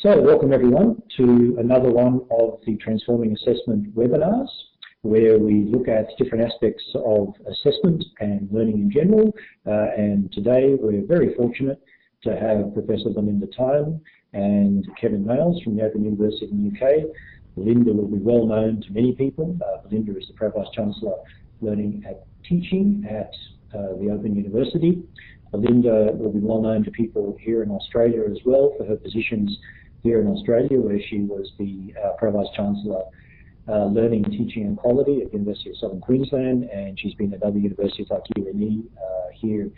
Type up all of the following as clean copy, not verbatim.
So welcome everyone to another one of the Transforming Assessment webinars, where we look at different aspects of assessment and learning in general. And today we're very fortunate to have Professor Belinda Tynan and Kevin Mayles from the Open University in the UK. Belinda will be well known to many people. Belinda is the Vice-Chancellor Learning and Teaching at the Open University. Belinda will be well known to people here in Australia as well for her positions here in Australia, where she was the Vice-Chancellor Learning, Teaching and Quality at the University of Southern Queensland, and she's been at other universities like UNE here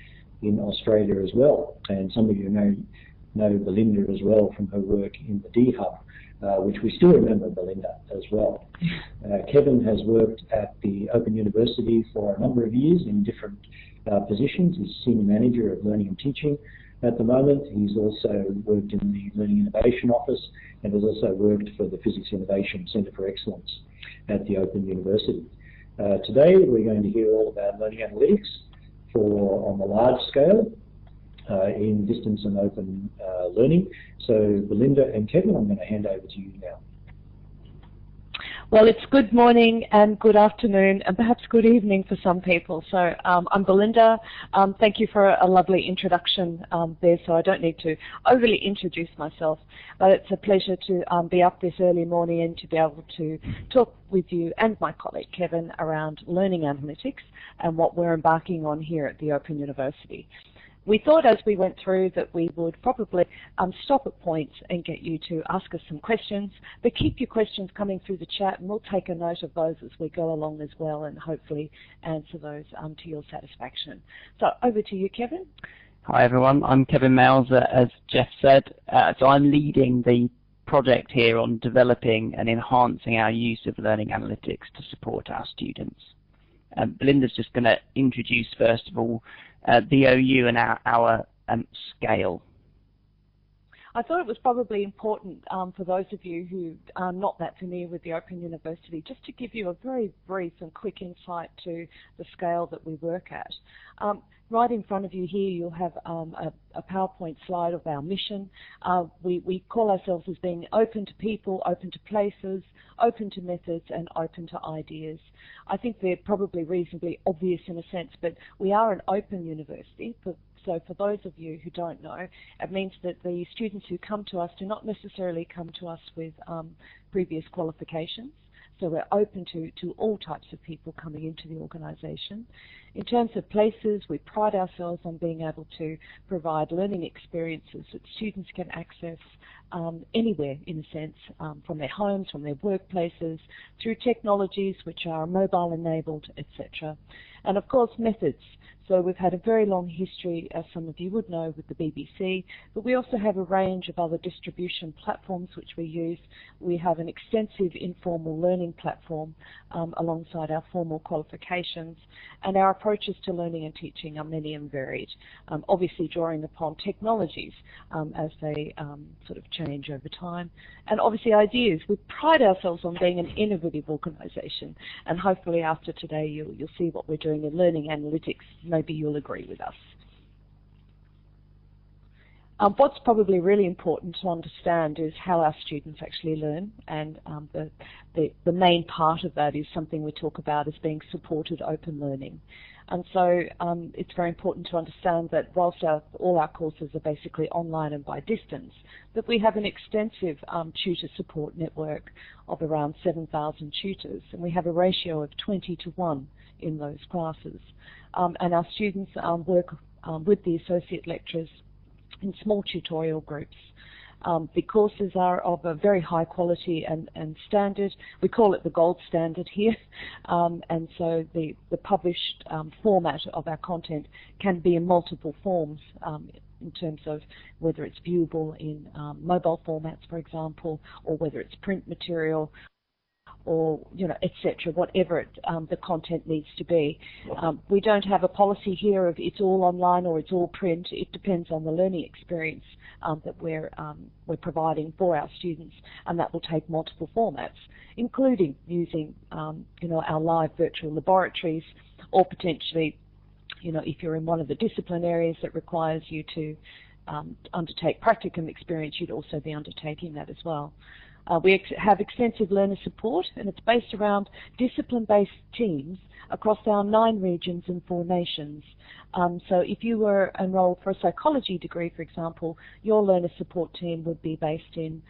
in Australia as well. And some of you know Belinda as well from her work in the D-Hub, which we still remember Belinda as well. Kevin has worked at the Open University for a number of years in different positions. He's Senior Manager of Learning and Teaching at the moment. He's also worked in the Learning Innovation Office and has also worked for the Physics Innovation Centre for Excellence at the Open University. Today we're going to hear all about learning analytics on the large scale in distance and open learning. So Belinda and Kevin, I'm going to hand over to you now. Well, it's good morning and good afternoon and perhaps good evening for some people. So I'm Belinda. Thank you for a lovely introduction there, so I don't need to overly introduce myself. But it's a pleasure to be up this early morning and to be able to talk with you and my colleague Kevin around learning analytics and what we're embarking on here at the Open University. We thought as we went through that we would probably stop at points and get you to ask us some questions, but keep your questions coming through the chat and we'll take a note of those as we go along as well and hopefully answer those to your satisfaction. So over to you, Kevin. Hi everyone, I'm Kevin Mayles, as Jeff said. So I'm leading the project here on developing and enhancing our use of learning analytics to support our students. Belinda's just going to introduce first of all the OU and our scale. I thought it was probably important for those of you who are not that familiar with the Open University, just to give you a very brief and quick insight to the scale that we work at. Right in front of you here, you'll have a PowerPoint slide of our mission. We call ourselves as being open to people, open to places, open to methods, and open to ideas. I think they're probably reasonably obvious in a sense, but we are an open university. So for those of you who don't know, it means that the students who come to us do not necessarily come to us with previous qualifications. So we're open to all types of people coming into the organisation. In terms of places, we pride ourselves on being able to provide learning experiences that students can access anywhere, in a sense, from their homes, from their workplaces, through technologies which are mobile enabled, etc. And of course, methods. So we've had a very long history, as some of you would know, with the BBC, but we also have a range of other distribution platforms which we use. We have an extensive informal learning platform alongside our formal qualifications, and our approaches to learning and teaching are many and varied, obviously drawing upon technologies as they sort of change over time, and obviously ideas. We pride ourselves on being an innovative organisation, and hopefully after today you'll see what we're doing in learning analytics. Maybe you'll agree with us. What's probably really important to understand is how our students actually learn, and the main part of that is something we talk about as being supported open learning. And so it's very important to understand that whilst all our courses are basically online and by distance, that we have an extensive tutor support network of around 7,000 tutors, and we have a ratio of 20:1 in those classes. And our students work with the associate lecturers in small tutorial groups. The courses are of a very high quality and standard. We call it the gold standard here. And so the published format of our content can be in multiple forms in terms of whether it's viewable in mobile formats, for example, or whether it's print material, or etc., whatever the content needs to be. We don't have a policy here of it's all online or it's all print. It depends on the learning experience that we're providing for our students, and that will take multiple formats, including using our live virtual laboratories, or potentially if you're in one of the discipline areas that requires you to undertake practicum experience, you'd also be undertaking that as well. We have extensive learner support, and it's based around discipline-based teams across our 9 regions and 4 nations. So if you were enrolled for a psychology degree, for example, your learner support team would be based in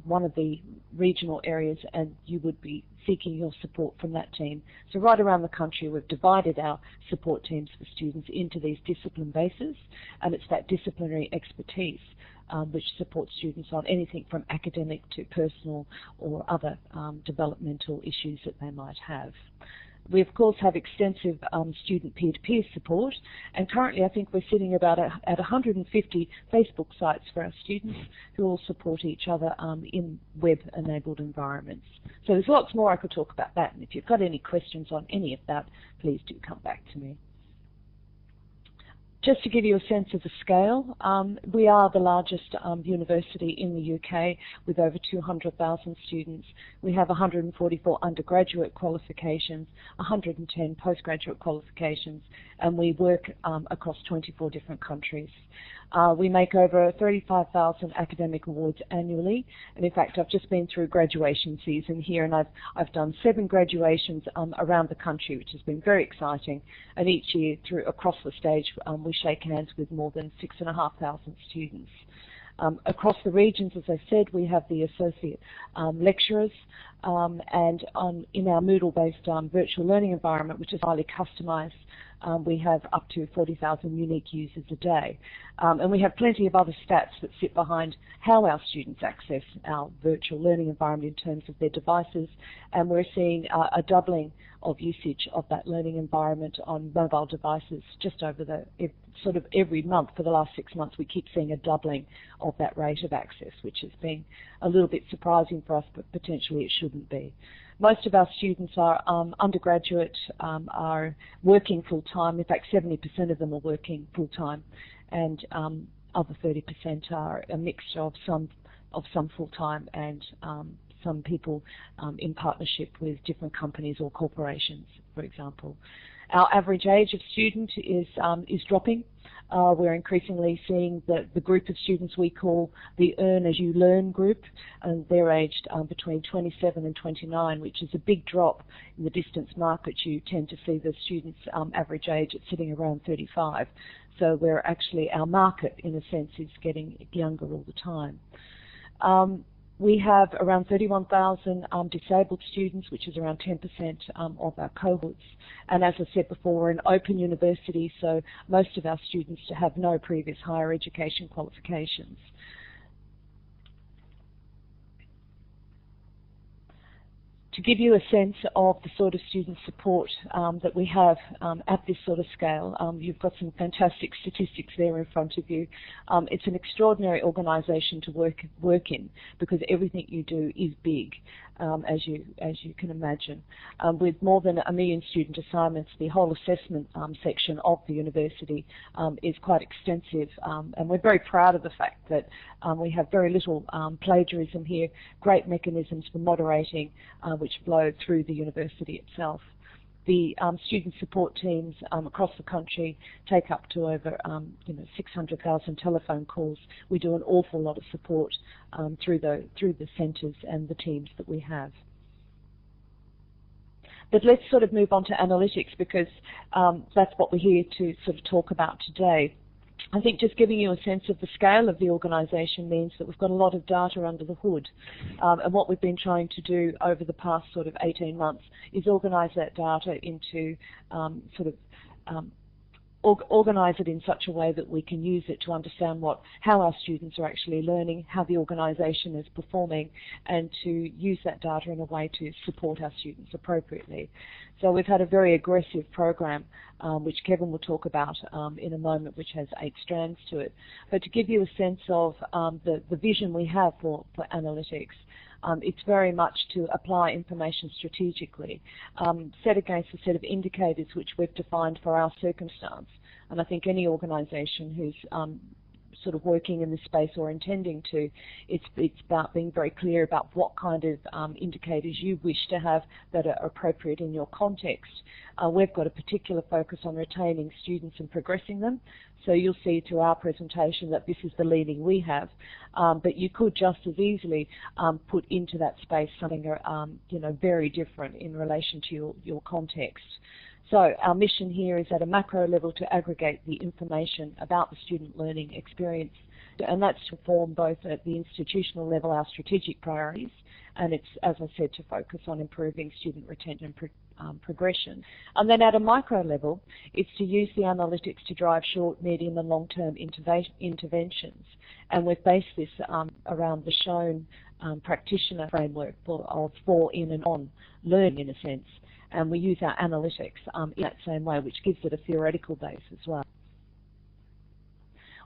one of the regional areas, and you would be seeking your support from that team. So right around the country, we've divided our support teams for students into these discipline bases, and it's that disciplinary expertise which supports students on anything from academic to personal or other developmental issues that they might have. We, of course, have extensive student peer-to-peer support, and currently I think we're sitting about at 150 Facebook sites for our students who all support each other in web-enabled environments. So there's lots more I could talk about that, and if you've got any questions on any of that, please do come back to me. Just to give you a sense of the scale, we are the largest university in the UK with over 200,000 students. We have 144 undergraduate qualifications, 110 postgraduate qualifications, and we work across 24 different countries. We make over 35,000 academic awards annually, and in fact I've just been through graduation season here, and I've done 7 graduations around the country, which has been very exciting, and each year across the stage we shake hands with more than 6,500 students. Across the regions, as I said, we have the associate lecturers, and in our Moodle-based virtual learning environment, which is highly customised, we have up to 40,000 unique users a day. And we have plenty of other stats that sit behind how our students access our virtual learning environment in terms of their devices, and we're seeing a doubling of usage of that learning environment on mobile devices just over sort of every month. For the last 6 months, we keep seeing a doubling of that rate of access, which has been a little bit surprising for us, but potentially it shouldn't be. Most of our students are undergraduate, are working full-time. In fact, 70% of them are working full-time, and other 30% are a mixture of some full-time and some people in partnership with different companies or corporations, for example. Our average age of student is dropping. We're increasingly seeing the group of students we call the Earn As You Learn group, and they're aged between 27 and 29, which is a big drop in the distance market. You tend to see the students' average age at sitting around 35. So we're actually, our market, in a sense, is getting younger all the time. We have around 31,000 disabled students, which is around 10% of our cohorts. And as I said before, we're an open university, so most of our students have no previous higher education qualifications. To give you a sense of the sort of student support that we have at this sort of scale, you've got some fantastic statistics there in front of you. It's an extraordinary organisation to work in, because everything you do is big, as you can imagine. With more than 1 million student assignments, the whole assessment section of the university is quite extensive, and we're very proud of the fact that we have very little plagiarism here, great mechanisms for moderating, which flow through the university itself. The student support teams across the country take up to over 600,000 telephone calls. We do an awful lot of support through the centres and the teams that we have. But let's sort of move on to analytics, because that's what we're here to sort of talk about today. I think just giving you a sense of the scale of the organisation means that we've got a lot of data under the hood. And what we've been trying to do over the past sort of 18 months is organise that data into organise it in such a way that we can use it to understand how our students are actually learning, how the organisation is performing, and to use that data in a way to support our students appropriately. So we've had a very aggressive program, which Kevin will talk about in a moment, which has 8 strands to it. But to give you a sense of the vision we have for analytics, it's very much to apply information strategically, set against a set of indicators which we've defined for our circumstance. And I think any organisation who's sort of working in this space or intending to, it's about being very clear about what kind of indicators you wish to have that are appropriate in your context. We've got a particular focus on retaining students and progressing them. So you'll see through our presentation that this is the leaning we have, but you could just as easily put into that space something very different in relation to your context. So our mission here is at a macro level to aggregate the information about the student learning experience, and that's to form both at the institutional level our strategic priorities, and it's, as I said, to focus on improving student retention and progression. And then at a micro level, it's to use the analytics to drive short, medium and long-term interventions. And we've based this around the shown practitioner framework for, in and on learning, in a sense. And we use our analytics in that same way, which gives it a theoretical base as well.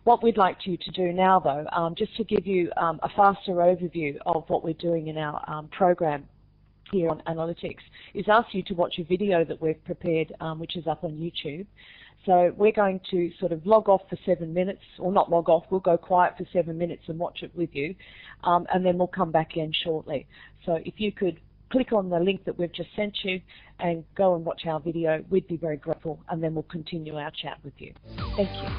What we'd like you to do now, though, just to give you a faster overview of what we're doing in our program here on analytics, is ask you to watch a video that we've prepared, which is up on YouTube. So we're going to sort of log off for 7 minutes, or not log off, we'll go quiet for 7 minutes and watch it with you, and then we'll come back in shortly. So if you could click on the link that we've just sent you and go and watch our video, we'd be very grateful, and then we'll continue our chat with you. Thank you.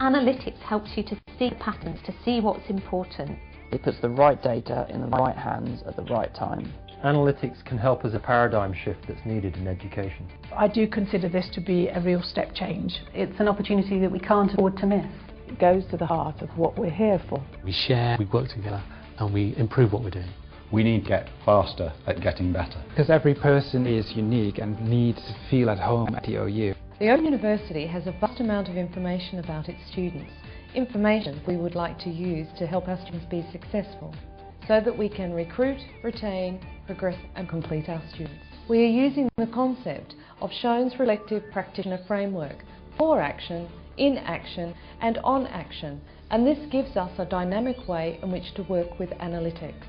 Analytics helps you to see patterns, to see what's important. It puts the right data in the right hands at the right time. Analytics can help as a paradigm shift that's needed in education. I do consider this to be a real step change. It's an opportunity that we can't afford to miss. It goes to the heart of what we're here for. We share, we work together, and we improve what we're doing. We need to get faster at getting better. Because every person is unique and needs to feel at home at the OU. The Open University has a vast amount of information about its students, information we would like to use to help our students be successful, so that we can recruit, retain, progress and complete our students. We are using the concept of Schoen's reflective practitioner framework for action, in action and on action, and this gives us a dynamic way in which to work with analytics.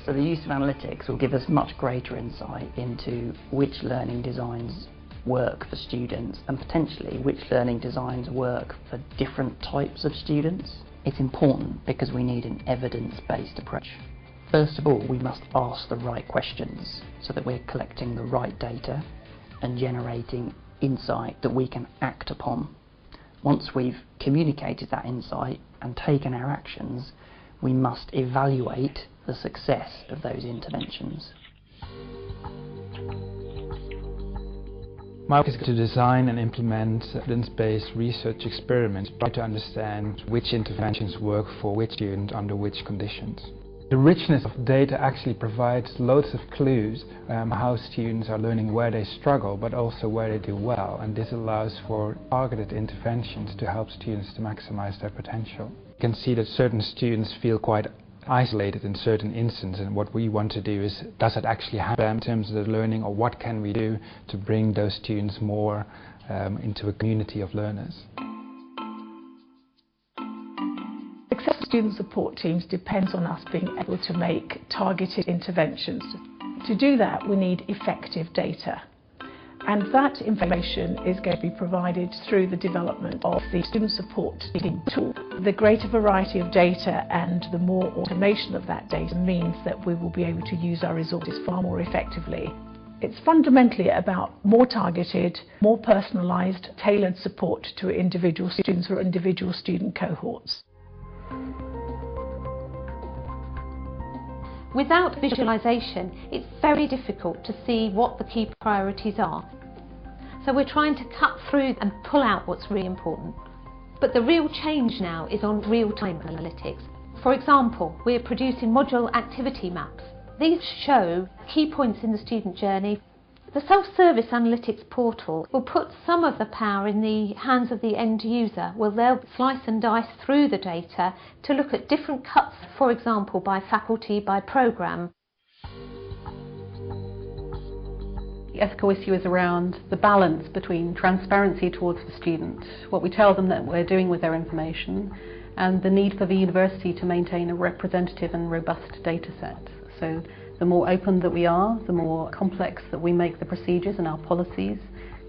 So the use of analytics will give us much greater insight into which learning designs work for students and potentially which learning designs work for different types of students. It's important because we need an evidence-based approach. First of all, we must ask the right questions so that we're collecting the right data and generating insight that we can act upon. Once we've communicated that insight and taken our actions, we must evaluate the success of those interventions. My work is to design and implement evidence-based research experiments to understand which interventions work for which student under which conditions. The richness of data actually provides loads of clues how students are learning, where they struggle, but also where they do well, and this allows for targeted interventions to help students to maximize their potential. You can see that certain students feel quite isolated in certain instances, and what we want to do is, does it actually happen in terms of the learning, or what can we do to bring those students more into a community of learners? Successful student support teams depends on us being able to make targeted interventions. To do that, we need effective data. And that information is going to be provided through the development of the student support team tool. The greater variety of data and the more automation of that data means that we will be able to use our resources far more effectively. It's fundamentally about more targeted, more personalised, tailored support to individual students or individual student cohorts. Without visualisation, it's very difficult to see what the key priorities are. So we're trying to cut through and pull out what's really important. But the real change now is on real-time analytics. For example, we're producing module activity maps. These show key points in the student journey. The self-service analytics portal will put some of the power in the hands of the end user, where they'll slice and dice through the data to look at different cuts, for example, by faculty, by programme. The ethical issue is around the balance between transparency towards the student, what we tell them that we're doing with their information, and the need for the university to maintain a representative and robust data set. So the more open that we are, the more complex that we make the procedures and our policies,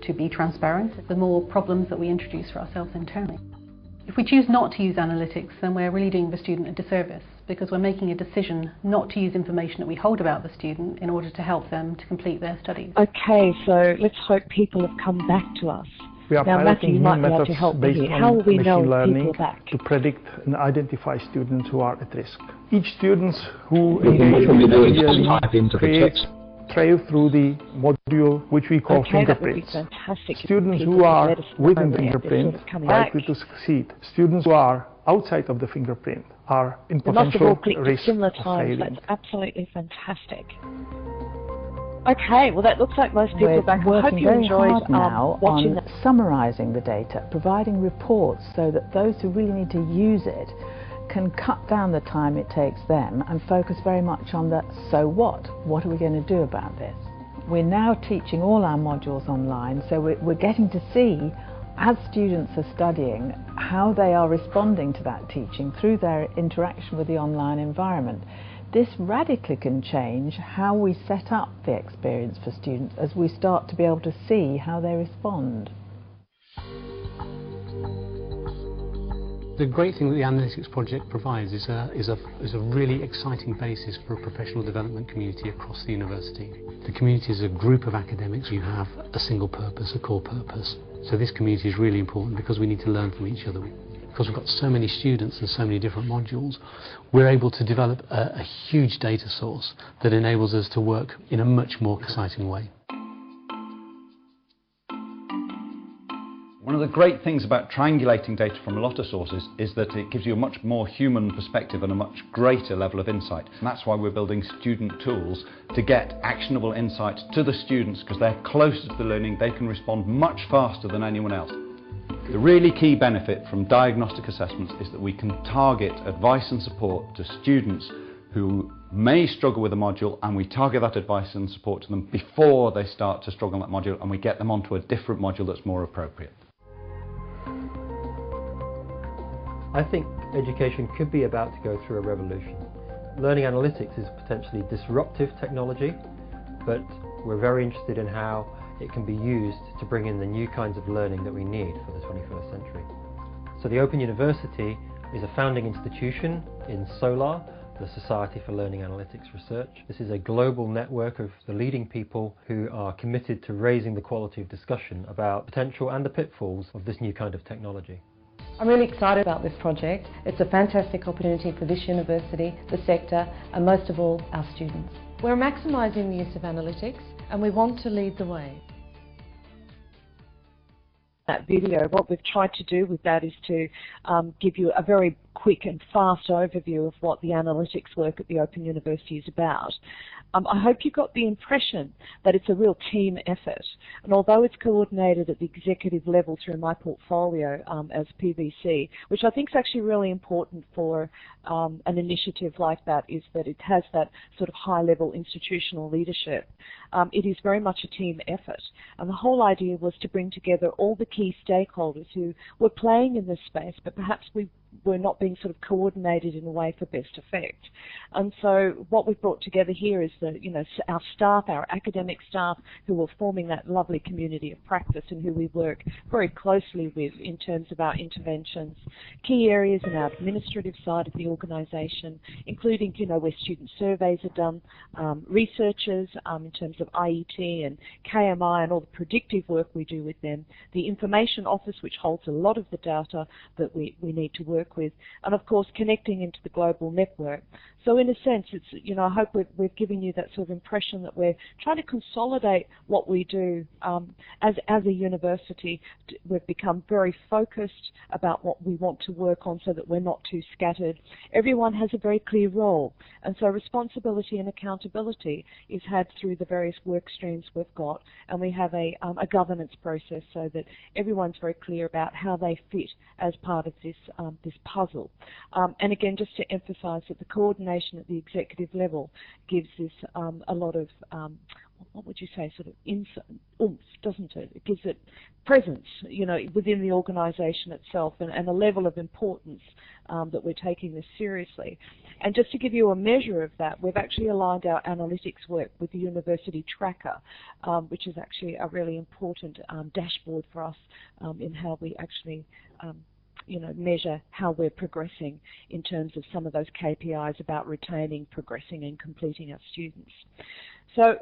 to be transparent, the more problems that we introduce for ourselves internally. If we choose not to use analytics, then we're really doing the student a disservice, because we're making a decision not to use information that we hold about the student in order to help them to complete their studies. Okay, so let's hope people have come back to us. We are now, Matthew, you might be able to help me here. How will we know if people are back? To predict and identify students who are at risk. Each student who engages creates trail through the module which we call fingerprints. Students who are within the fingerprint are likely to succeed. Students who are outside of the fingerprint are in potential risk of failing. That's absolutely fantastic. Okay, well that looks like most people are back. I hope you enjoyed watching on summarising the data, providing reports so that those who really need to use it can cut down the time it takes them and focus very much on the so what are we going to do about this? We're now teaching all our modules online, so we're getting to see, as students are studying, how they are responding to that teaching through their interaction with the online environment. This radically can change how we set up the experience for students as we start to be able to see how they respond. The great thing that the Analytics project provides is a really exciting basis for a professional development community across the university. The community is a group of academics who have a single purpose, a core purpose. So this community is really important because we need to learn from each other. Because we've got so many students and so many different modules, we're able to develop a huge data source that enables us to work in a much more exciting way. One of the great things about triangulating data from a lot of sources is that it gives you a much more human perspective and a much greater level of insight. And that's why we're building student tools to get actionable insights to the students, because they're closer to the learning, they can respond much faster than anyone else. The really key benefit from diagnostic assessments is that we can target advice and support to students who may struggle with a module, and we target that advice and support to them before they start to struggle on that module, and we get them onto a different module that's more appropriate. I think education could be about to go through a revolution. Learning analytics is potentially disruptive technology, but we're very interested in how it can be used to bring in the new kinds of learning that we need for the 21st century. So the Open University is a founding institution in SOLAR, the Society for Learning Analytics Research. This is a global network of the leading people who are committed to raising the quality of discussion about potential and the pitfalls of this new kind of technology. I'm really excited about this project. It's a fantastic opportunity for this university, the sector, and most of all, our students. We're maximising the use of analytics, and we want to lead the way. That video, what we've tried to do with that is to give you a very quick and fast overview of what the analytics work at the Open University is about. I hope you got the impression that it's a real team effort, and although it's coordinated at the executive level through my portfolio as PVC, which I think is actually really important for an initiative like that, is that it has that sort of high-level institutional leadership. It is very much a team effort, and the whole idea was to bring together all the key stakeholders who were playing in this space, but perhaps we were not being sort of coordinated in a way for best effect. And so what we've brought together here is that, you know, our staff, our academic staff, who are forming that lovely community of practice and who we work very closely with in terms of our interventions. Key areas in our administrative side of the organisation, including, you know, where student surveys are done, researchers in terms of IET and KMI and all the predictive work we do with them, the information office, which holds a lot of the data that we need to work with, and of course connecting into the global network. So in a sense, it's, you know, I hope we've given you that sort of impression that we're trying to consolidate what we do as a university. We've become very focused about what we want to work on so that we're not too scattered. Everyone has a very clear role, and so responsibility and accountability is had through the various work streams we've got, and we have a governance process so that everyone's very clear about how they fit as part of this puzzle. And again, just to emphasise that the coordination at the executive level gives this a lot of what would you say, sort of oomph, doesn't it? It gives it presence, you know, within the organisation itself, and a level of importance that we're taking this seriously. And just to give you a measure of that, we've actually aligned our analytics work with the University Tracker, which is actually a really important dashboard for us in how we actually you know, measure how we're progressing in terms of some of those KPIs about retaining, progressing and completing our students. So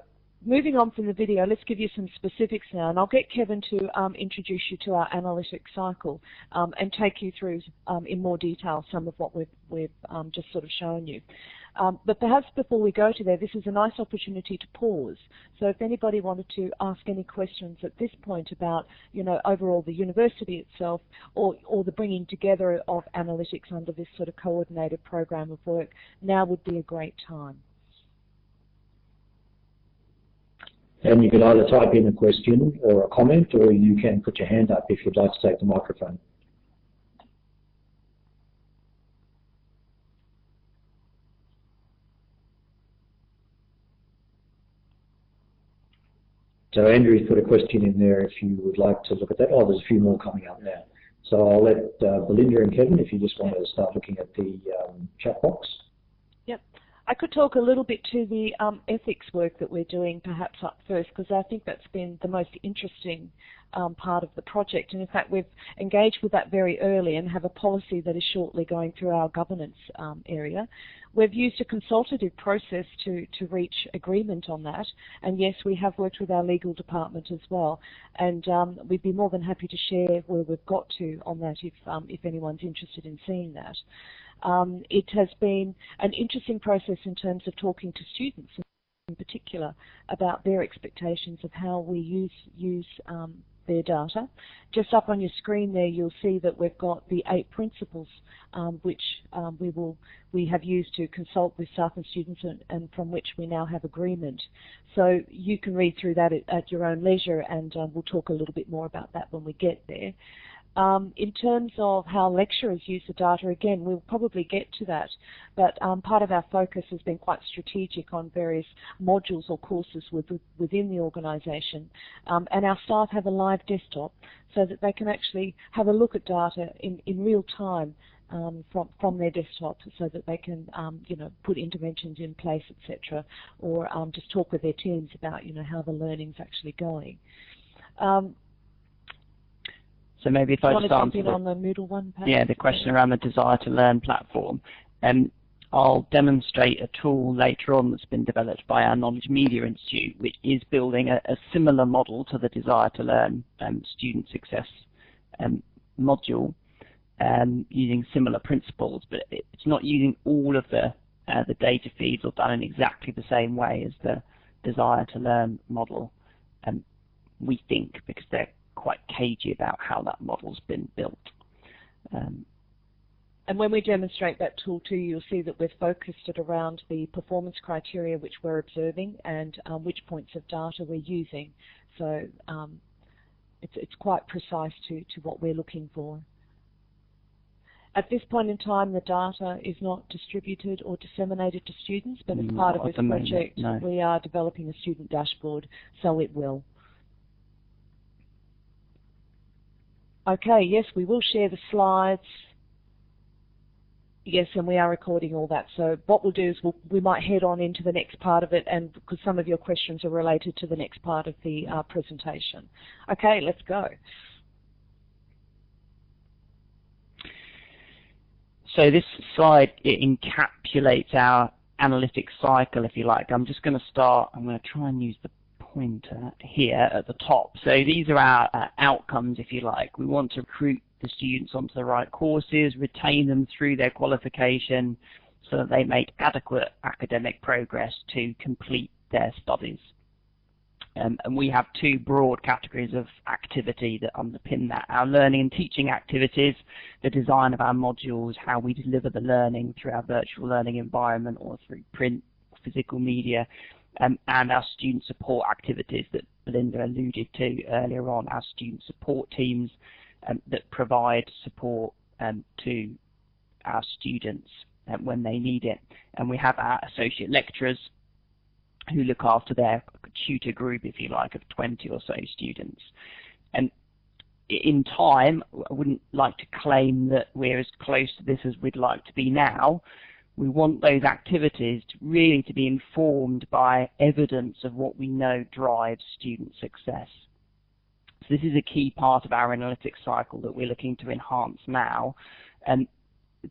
moving on from the video, let's give you some specifics now, and I'll get Kevin to introduce you to our analytics cycle and take you through in more detail some of what we've just sort of shown you. But perhaps before we go to there, this is a nice opportunity to pause. So if anybody wanted to ask any questions at this point about, you know, overall the university itself, or the bringing together of analytics under this sort of coordinated program of work, now would be a great time. And you can either type in a question or a comment, or you can put your hand up if you'd like to take the microphone. So Andrew's put a question in there if you would like to look at that. Oh, there's a few more coming up now. So I'll let Belinda and Kevin, if you just want to start looking at the chat box. Yep. I could talk a little bit to the ethics work that we're doing perhaps up first, because I think that's been the most interesting part of the project. And in fact, we've engaged with that very early and have a policy that is shortly going through our governance area. We've used a consultative process to reach agreement on that. And yes, we have worked with our legal department as well. And we'd be more than happy to share where we've got to on that if anyone's interested in seeing that. It has been an interesting process in terms of talking to students in particular about their expectations of how we use their data. Just up on your screen there, you'll see that we've got the 8 principles which we have used to consult with staff and students, and from which we now have agreement. So you can read through that at your own leisure, and we'll talk a little bit more about that when we get there. In terms of how lecturers use the data, again, we'll probably get to that, but part of our focus has been quite strategic on various modules or courses within the organisation, and our staff have a live desktop so that they can actually have a look at data in real time from their desktop, so that they can you know, put interventions in place, etc., or just talk with their teams about, you know, how the learning's actually going. So maybe if I just answer on the Moodle one, perhaps? Yeah, the question around the Desire to Learn platform. I'll demonstrate a tool later on that's been developed by our Knowledge Media Institute, which is building a similar model to the Desire to Learn student success module, using similar principles, but it's not using all of the data feeds or done in exactly the same way as the Desire to Learn model. We think, because they're quite cagey about how that model's been built. And when we demonstrate that tool to you, you'll see that we've focused it around the performance criteria which we're observing and which points of data we're using. So it's quite precise to what we're looking for. At this point in time, the data is not distributed or disseminated to students, but as part of this project, we are developing a student dashboard, so it will. Okay, yes, we will share the slides. Yes, and we are recording all that. So what we'll do is we might head on into the next part of it, and because some of your questions are related to the next part of the presentation. Okay, let's go. So this slide, it encapsulates our analytics cycle, if you like. I'm just going to start, I'm going to try and use the pointer here at the top. So these are our outcomes, if you like. We want to recruit the students onto the right courses, retain them through their qualification so that they make adequate academic progress to complete their studies. And we have 2 broad categories of activity that underpin that. Our learning and teaching activities, the design of our modules, how we deliver the learning through our virtual learning environment or through print, physical media, and our student support activities that Belinda alluded to earlier on, our student support teams that provide support to our students when they need it. And we have our associate lecturers who look after their tutor group, if you like, of 20 or so students. And in time, I wouldn't like to claim that we're as close to this as we'd like to be now. We want those activities to really to be informed by evidence of what we know drives student success. So this is a key part of our analytics cycle that we're looking to enhance now, and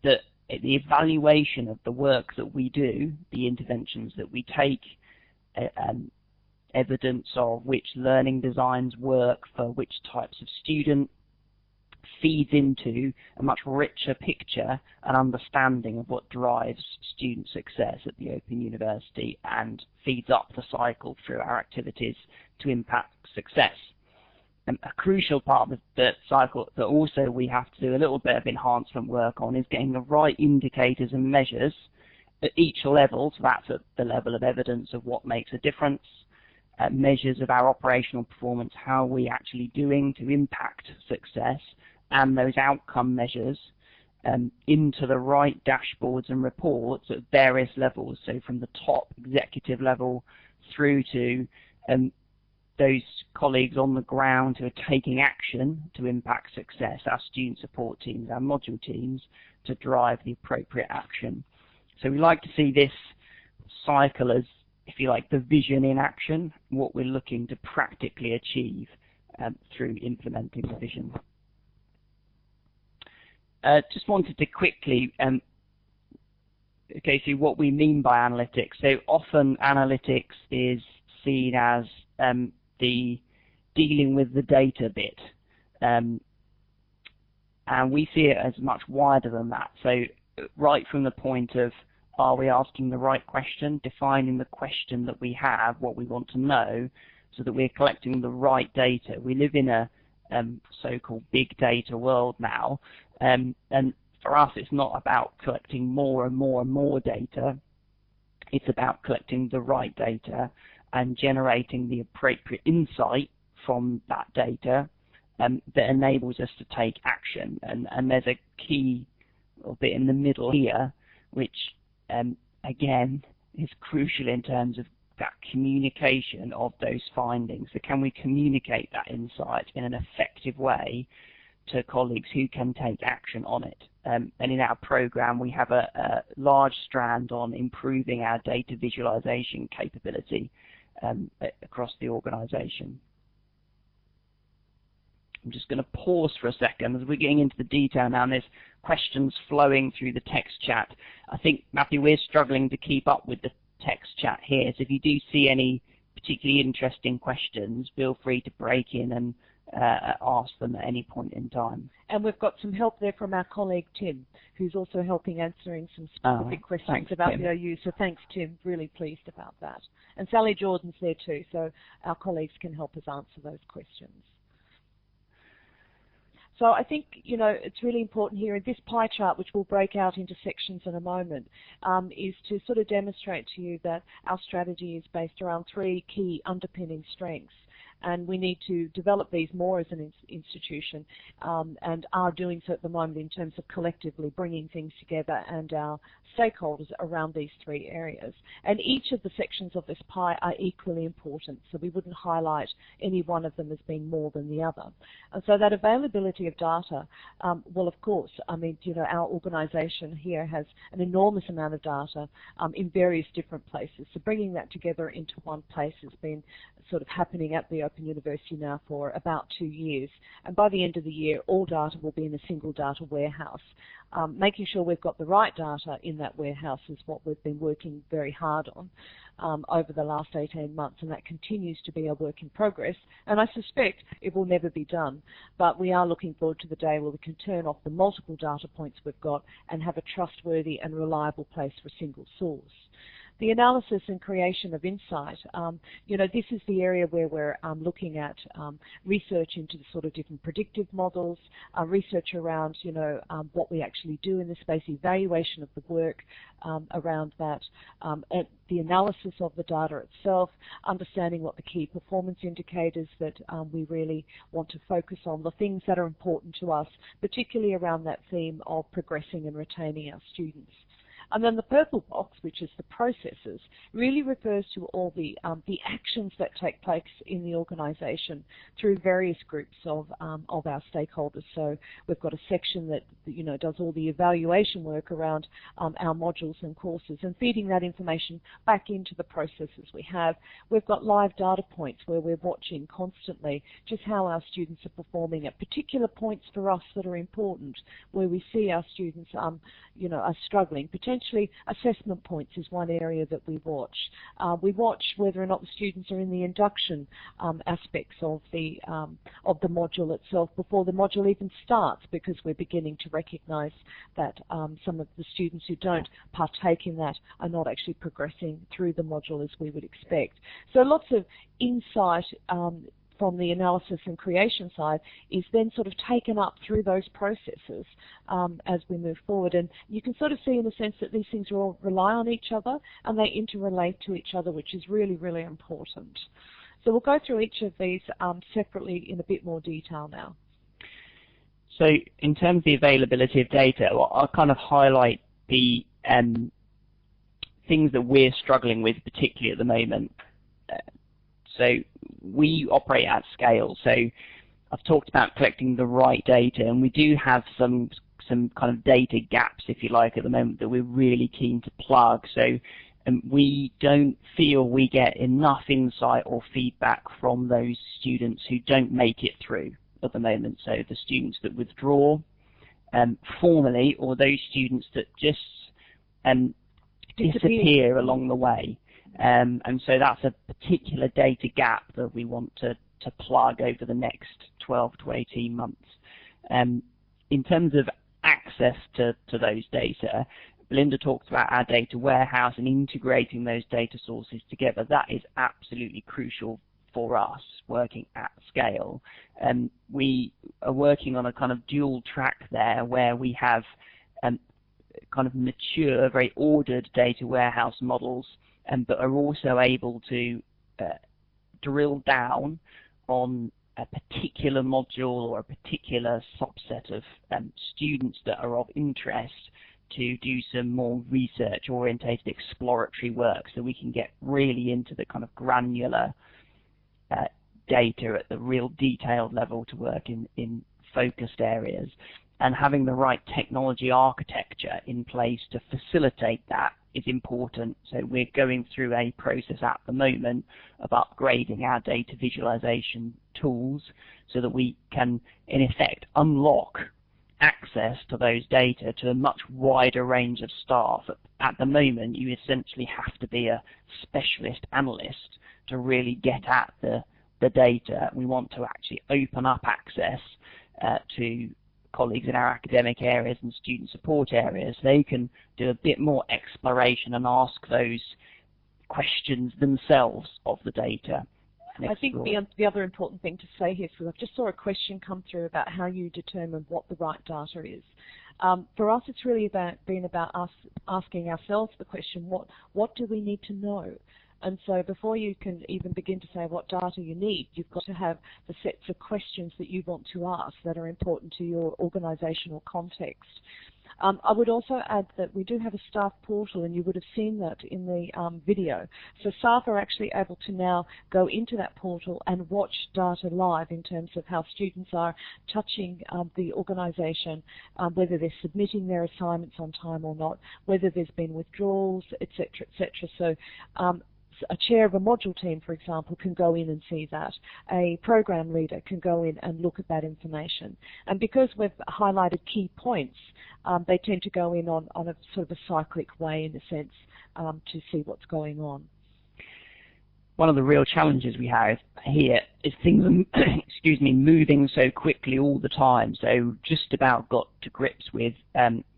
that the evaluation of the work that we do, the interventions that we take, evidence of which learning designs work for which types of student, feeds into a much richer picture and understanding of what drives student success at the Open University, and feeds up the cycle through our activities to impact success. And a crucial part of the cycle that also we have to do a little bit of enhancement work on is getting the right indicators and measures at each level. So that's at the level of evidence of what makes a difference, measures of our operational performance, how we actually doing to impact success, and those outcome measures into the right dashboards and reports at various levels, so from the top executive level through to those colleagues on the ground who are taking action to impact success, our student support teams, our module teams, to drive the appropriate action. So we like to see this cycle as, if you like, the vision in action, what we're looking to practically achieve through implementing the vision. Just wanted to quickly see what we mean by analytics. So often analytics is seen as the dealing with the data bit, and we see it as much wider than that. So right from the point of, are we asking the right question, defining the question that we have, what we want to know, so that we're collecting the right data. We live in a so-called big data world now, and for us it's not about collecting more and more and more data. It's about collecting the right data and generating the appropriate insight from that data that enables us to take action. And there's a key little bit in the middle here, which again is crucial in terms of that communication of those findings. So can we communicate that insight in an effective way to colleagues who can take action on it? And in our program we have a large strand on improving our data visualization capability across the organisation. I'm just going to pause for a second as we're getting into the detail now, and there's questions flowing through the text chat. I think, Matthew, we're struggling to keep up with the text chat here, so if you do see any particularly interesting questions, feel free to break in and ask them at any point in time. And we've got some help there from our colleague Tim, who's also helping answering some specific questions about Tim. The OU. So thanks, Tim. Really pleased about that. And Sally Jordan's there too, so our colleagues can help us answer those questions. So I think, you know, it's really important here in this pie chart, which we'll break out into sections in a moment, is to sort of demonstrate to you that our strategy is based around 3 key underpinning strengths. And we need to develop these more as an institution, and are doing so at the moment in terms of collectively bringing things together and our stakeholders around these 3 areas. And each of the sections of this pie are equally important, so we wouldn't highlight any one of them as being more than the other. And so that availability of data, well, of course, I mean, you know, our organisation here has an enormous amount of data in various different places. So bringing that together into one place has been sort of happening at the Open University now for about 2 years, and by the end of the year all data will be in a single data warehouse. Making sure we've got the right data in that warehouse is what we've been working very hard on over the last 18 months, and that continues to be a work in progress, and I suspect it will never be done, but we are looking forward to the day where we can turn off the multiple data points we've got and have a trustworthy and reliable place for a single source. The analysis and creation of insight, you know, this is the area where we're looking at research into the sort of different predictive models, research around, you know, what we actually do in this space, evaluation of the work around that, the analysis of the data itself, understanding what the key performance indicators that we really want to focus on, the things that are important to us, particularly around that theme of progressing and retaining our students. And then the purple box, which is the processes, really refers to all the actions that take place in the organisation through various groups of our stakeholders. So we've got a section that does all the evaluation work around our modules and courses and feeding that information back into the processes we have. We've got live data points where we're watching constantly just how our students are performing at particular points for us that are important, where we see our students are struggling. Potentially assessment points is one area that we watch. We watch whether or not the students are in the induction aspects of the module itself before the module even starts, because we're beginning to recognise that some of the students who don't partake in that are not actually progressing through the module as we would expect. So lots of insight from the analysis and creation side is then sort of taken up through those processes as we move forward. And you can sort of see in a sense that these things all rely on each other and they interrelate to each other, which is really, really important. So we'll go through each of these separately in a bit more detail now. So in terms of the availability of data, I'll kind of highlight the things that we're struggling with, particularly at the moment. So we operate at scale. So I've talked about collecting the right data, and we do have some kind of data gaps, if you like, at the moment that we're really keen to plug. So we don't feel we get enough insight or feedback from those students who don't make it through at the moment. So the students that withdraw formally, or those students that just disappear along the way. And so that's a particular data gap that we want to plug over the next 12 to 18 months. In terms of access to those data, Belinda talked about our data warehouse and integrating those data sources together. That is absolutely crucial for us working at scale. We are working on a kind of dual track there where we have kind of mature, very ordered data warehouse models, but are also able to drill down on a particular module or a particular subset of students that are of interest to do some more research-orientated exploratory work, so we can get really into the kind of granular data at the real detailed level to work in focused areas. And having the right technology architecture in place to facilitate that is important. So we're going through a process at the moment of upgrading our data visualization tools so that we can, in effect, unlock access to those data to a much wider range of staff. At the moment, you essentially have to be a specialist analyst to really get at the data. We want to actually open up access to colleagues in our academic areas and student support areas. They can do a bit more exploration and ask those questions themselves of the data. I think the other important thing to say here, because I just saw a question come through about how you determine what the right data is. For us, it's really been about us asking ourselves the question, what do we need to know? And so before you can even begin to say what data you need, you've got to have the sets of questions that you want to ask that are important to your organisational context. I would also add that we do have a staff portal, and you would have seen that in the video. So staff are actually able to now go into that portal and watch data live in terms of how students are touching the organisation, whether they're submitting their assignments on time or not, whether there's been withdrawals, etc., etc. So a chair of a module team, for example, can go in and see that. A program leader can go in and look at that information. And because we've highlighted key points, they tend to go in on a sort of a cyclic way, in a sense, to see what's going on. One of the real challenges we have here is things are excuse me, moving so quickly all the time. So just about got to grips with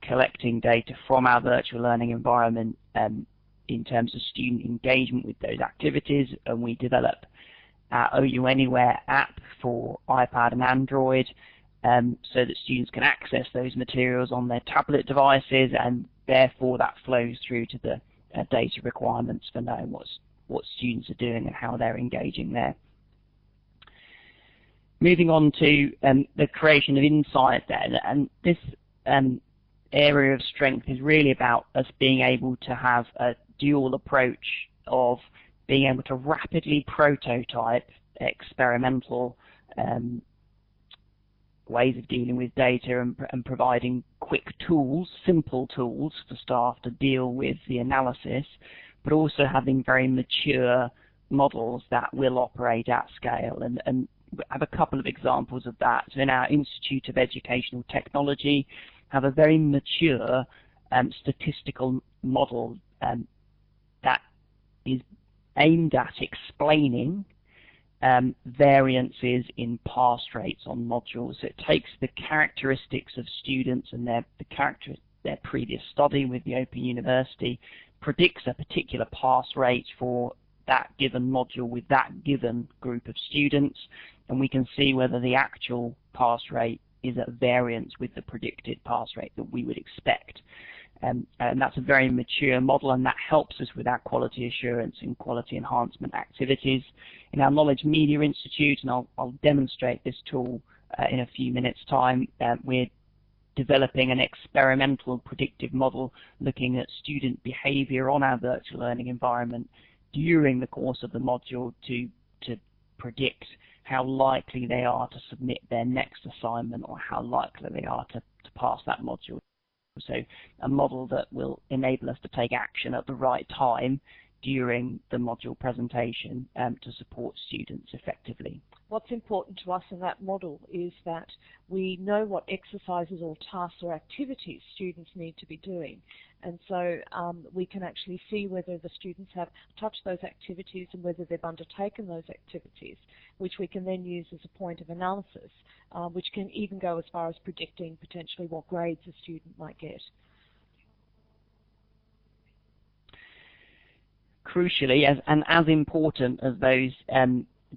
collecting data from our virtual learning environment in terms of student engagement with those activities, and we develop our OU Anywhere app for iPad and Android so that students can access those materials on their tablet devices, and therefore that flows through to the data requirements for knowing what students are doing and how they're engaging there. Moving on to the creation of insight then, and this area of strength is really about us being able to have a dual approach of being able to rapidly prototype experimental ways of dealing with data and providing quick tools, simple tools for staff to deal with the analysis, but also having very mature models that will operate at scale. And I have a couple of examples of that. So in our Institute of Educational Technology, have a very mature statistical model that is aimed at explaining variances in pass rates on modules. So it takes the characteristics of students and their previous study with the Open University, predicts a particular pass rate for that given module with that given group of students, and we can see whether the actual pass rate is at variance with the predicted pass rate that we would expect. And that's a very mature model, and that helps us with our quality assurance and quality enhancement activities. In our Knowledge Media Institute, and I'll demonstrate this tool in a few minutes' time, we're developing an experimental predictive model looking at student behavior on our virtual learning environment during the course of the module to predict how likely they are to submit their next assignment or how likely they are to pass that module. So a model that will enable us to take action at the right time during the module presentation to support students effectively. What's important to us in that model is that we know what exercises or tasks or activities students need to be doing. And so we can actually see whether the students have touched those activities and whether they've undertaken those activities, which we can then use as a point of analysis, which can even go as far as predicting potentially what grades a student might get. Crucially, and as important as those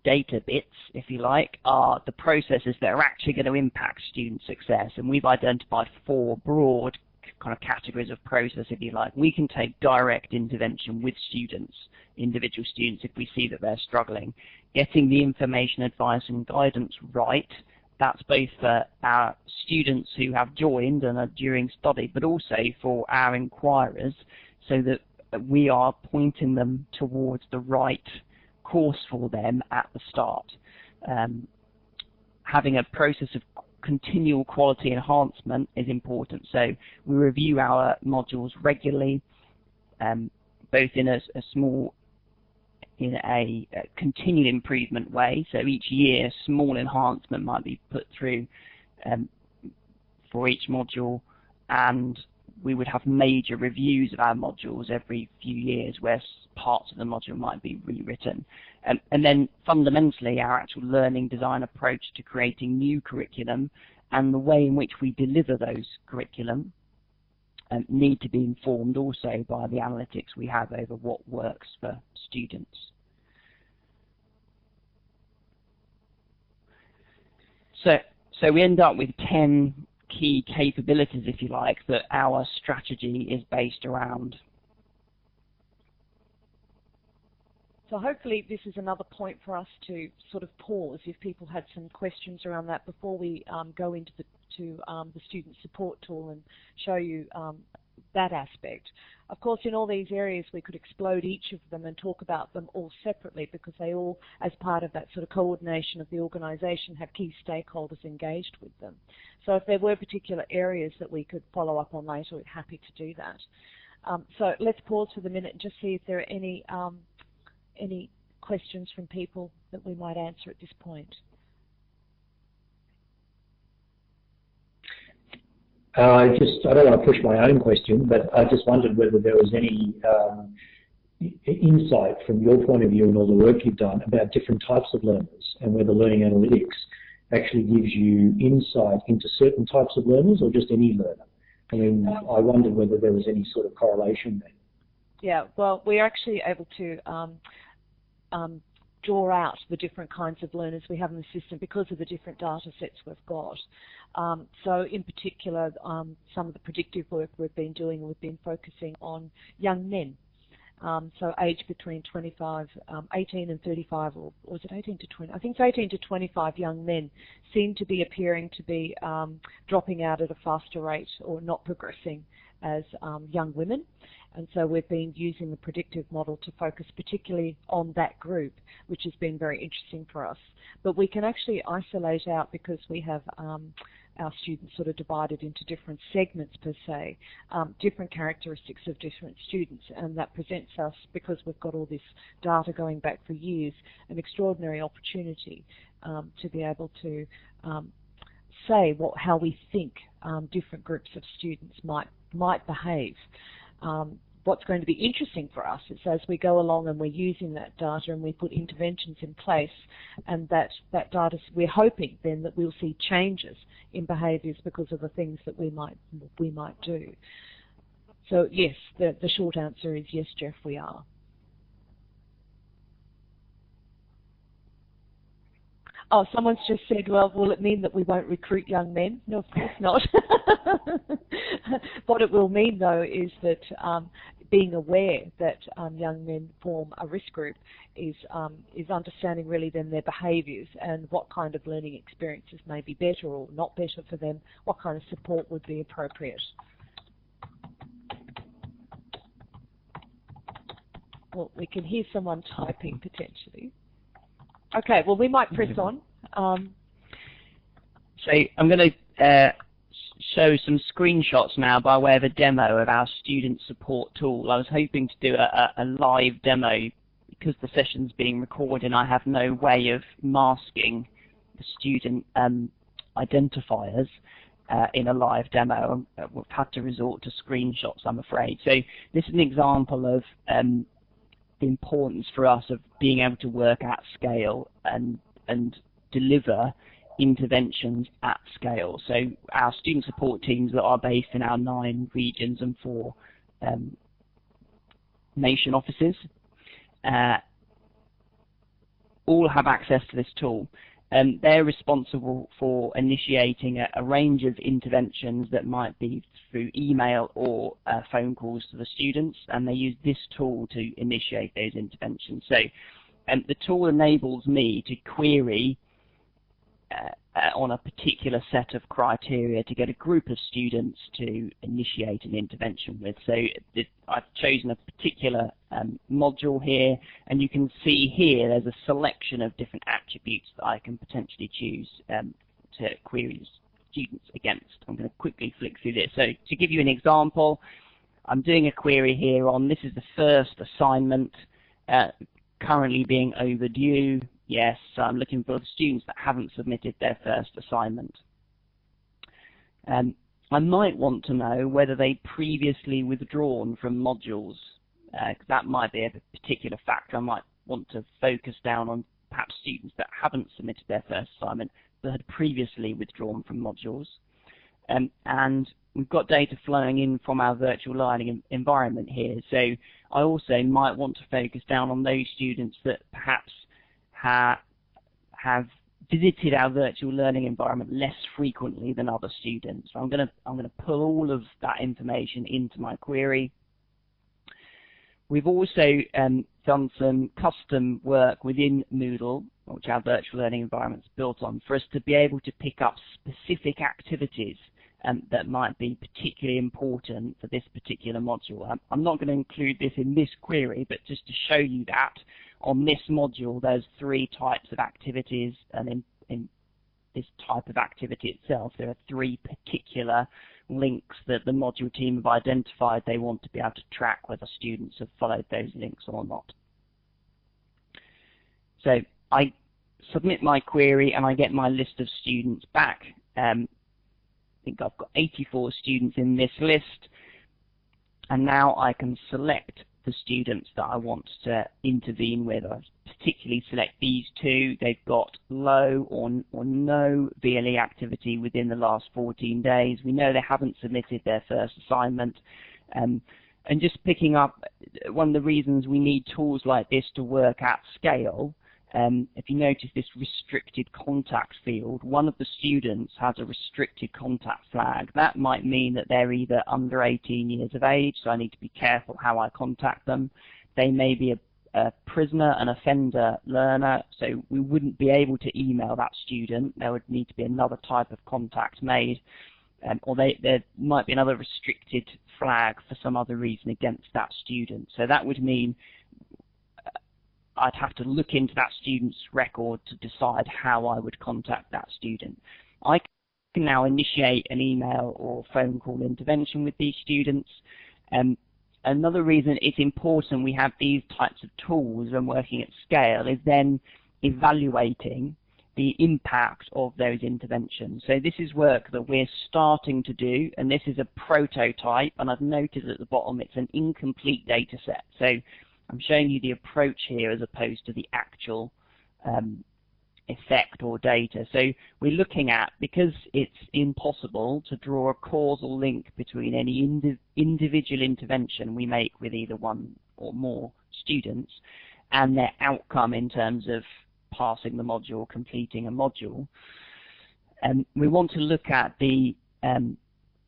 data bits, if you like, are the processes that are actually going to impact student success. And we've identified 4 broad kind of categories of process, if you like. We can take direct intervention with students, individual students, if we see that they're struggling. Getting the information, advice and guidance right, that's both for our students who have joined and are during study, but also for our inquirers, so that we are pointing them towards the right course for them at the start. Having a process of continual quality enhancement is important. So we review our modules regularly, both in a continued improvement way. So each year, small enhancement might be put through for each module, and we would have major reviews of our modules every few years where parts of the module might be rewritten. And then fundamentally, our actual learning design approach to creating new curriculum and the way in which we deliver those curriculum need to be informed also by the analytics we have over what works for students. So we end up with 10 key capabilities, if you like, that our strategy is based around. So hopefully this is another point for us to sort of pause if people had some questions around that before we go into the student support tool and show you that aspect. Of course, in all these areas we could explode each of them and talk about them all separately, because they all, as part of that sort of coordination of the organisation, have key stakeholders engaged with them. So if there were particular areas that we could follow up on later, we're happy to do that. So let's pause for the minute and just see if there are any questions from people that we might answer at this point. I don't want to push my own question, but I just wondered whether there was any insight from your point of view and all the work you've done about different types of learners, and whether learning analytics actually gives you insight into certain types of learners or just any learner. I mean, I wondered whether there was any sort of correlation there. Yeah, well, we're actually able to draw out the different kinds of learners we have in the system because of the different data sets we've got. So in particular, some of the predictive work we've been doing, we've been focusing on young men. so age between 18 and 35, or was it 18 to 20? I think it's 18 to 25 young men seem to be appearing to be dropping out at a faster rate or not progressing as young women. And so we've been using the predictive model to focus particularly on that group, which has been very interesting for us. But we can actually isolate out, because we have our students sort of divided into different segments per se, different characteristics of different students, and that presents us, because we've got all this data going back for years, an extraordinary opportunity to be able to say how we think different groups of students might behave. What's going to be interesting for us is, as we go along and we're using that data and we put interventions in place, and that data, we're hoping then that we'll see changes in behaviours because of the things that we might do. So yes, the short answer is yes, Jeff, we are. Oh, someone's just said, well, will it mean that we won't recruit young men? No, of course not. What it will mean, though, is that being aware that young men form a risk group is understanding really then their behaviours and what kind of learning experiences may be better or not better for them, what kind of support would be appropriate. Well, we can hear someone typing potentially. Okay, well, we might press on. So I'm going to show some screenshots now by way of a demo of our student support tool. I was hoping to do a live demo. Because the session's being recorded, I have no way of masking the student identifiers in a live demo. We've had to resort to screenshots, I'm afraid. So this is an example of the importance for us of being able to work at scale and deliver interventions at scale. So our student support teams that are based in our 9 regions and 4 nation offices all have access to this tool. They're responsible for initiating a range of interventions that might be through email or phone calls to the students, and they use this tool to initiate those interventions. So the tool enables me to query on a particular set of criteria to get a group of students to initiate an intervention with. So I've chosen a particular module here, and you can see here there's a selection of different attributes that I can potentially choose to query students against. I'm going to quickly flick through this. So to give you an example, I'm doing a query here on, this is the first assignment currently being overdue. Yes, so I'm looking for the students that haven't submitted their first assignment. I might want to know whether they'd previously withdrawn from modules, because that might be a particular factor. I might want to focus down on perhaps students that haven't submitted their first assignment but had previously withdrawn from modules. And we've got data flowing in from our virtual learning environment here. So I also might want to focus down on those students that perhaps have visited our virtual learning environment less frequently than other students. So I'm going to pull all of that information into my query. We've also done some custom work within Moodle, which our virtual learning environment is built on, for us to be able to pick up specific activities that might be particularly important for this particular module. I'm not going to include this in this query, but just to show you that on this module there's 3 types of activities, and in this type of activity itself there are 3 particular links that the module team have identified they want to be able to track whether students have followed those links or not. So I submit my query and I get my list of students back. I think I've got 84 students in this list, and now I can select the students that I want to intervene with. I particularly select these 2. They've got low or no VLE activity within the last 14 days. We know they haven't submitted their first assignment. And just picking up, one of the reasons we need tools like this to work at scale, if you notice this restricted contact field, one of the students has a restricted contact flag. That might mean that they're either under 18 years of age, so I need to be careful how I contact them. they may be a prisoner, an offender learner, so we wouldn't be able to email that student. There would need to be another type of contact made, or there might be another restricted flag for some other reason against that student. So that would mean I'd have to look into that student's record to decide how I would contact that student. I can now initiate an email or phone call intervention with these students. Another reason it's important we have these types of tools when working at scale is then evaluating the impact of those interventions. So this is work that we're starting to do, and this is a prototype, and I've noticed at the bottom it's an incomplete data set. So I'm showing you the approach here as opposed to the actual effect or data. So we're looking at, because it's impossible to draw a causal link between any individual intervention we make with either one or more students and their outcome in terms of passing the module, completing a module, we want to look at the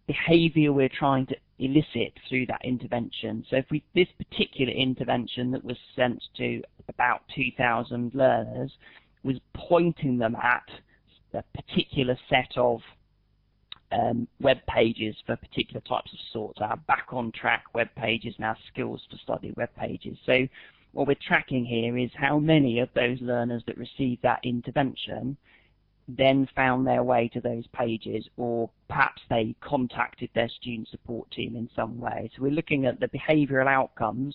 behavior we're trying to elicit through that intervention. So if this particular intervention that was sent to about 2,000 learners was pointing them at a particular set of web pages for particular types of sorts, our back on track web pages and our skills for study web pages. So what we're tracking here is how many of those learners that received that intervention then found their way to those pages, or perhaps they contacted their student support team in some way. So we're looking at the behavioural outcomes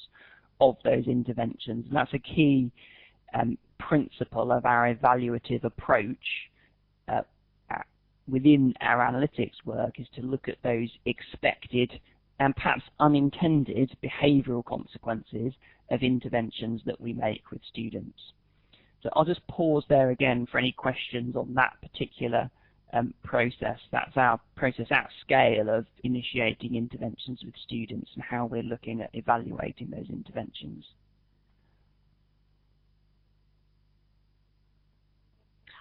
of those interventions, and that's a key principle of our evaluative approach within our analytics work, is to look at those expected and perhaps unintended behavioural consequences of interventions that we make with students. So I'll just pause there again for any questions on that particular process. That's our process at scale of initiating interventions with students and how we're looking at evaluating those interventions.